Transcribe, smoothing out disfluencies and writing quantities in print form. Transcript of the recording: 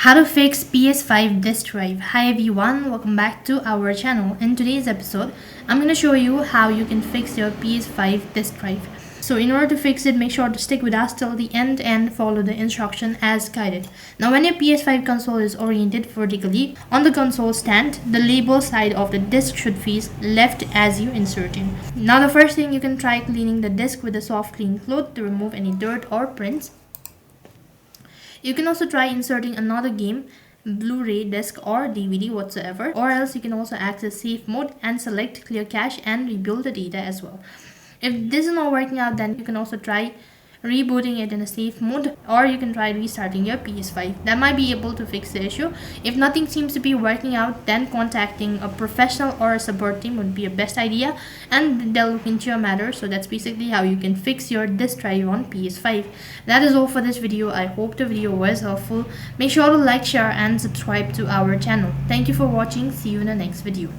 How to fix PS5 disk drive. Hi everyone, welcome back to our channel. In today's episode, I'm going to show you how you can fix your PS5 disk drive. So in order to fix it, make sure to stick with us till the end and follow the instruction as guided. Now when your PS5 console is oriented vertically on the console stand, the label side of the disk should face left as you insert in. Now the first thing, you can try cleaning the disk with a soft clean cloth to remove any dirt or prints. You can also try inserting another game, Blu-ray disc or DVD whatsoever, or else you can also access safe mode and select clear cache and rebuild the data as well. If this is not working out, then you can also try rebooting it in a safe mode, or you can try restarting your PS5. That might be able to fix the issue. If nothing seems to be working out, then contacting a professional or a support team would be a best idea, and they'll look into your matter. So that's basically how you can fix your disk drive on PS5. That is all for this video. I hope the video was helpful. Make sure to like, share and subscribe to our channel. Thank you for watching. See you in the next video.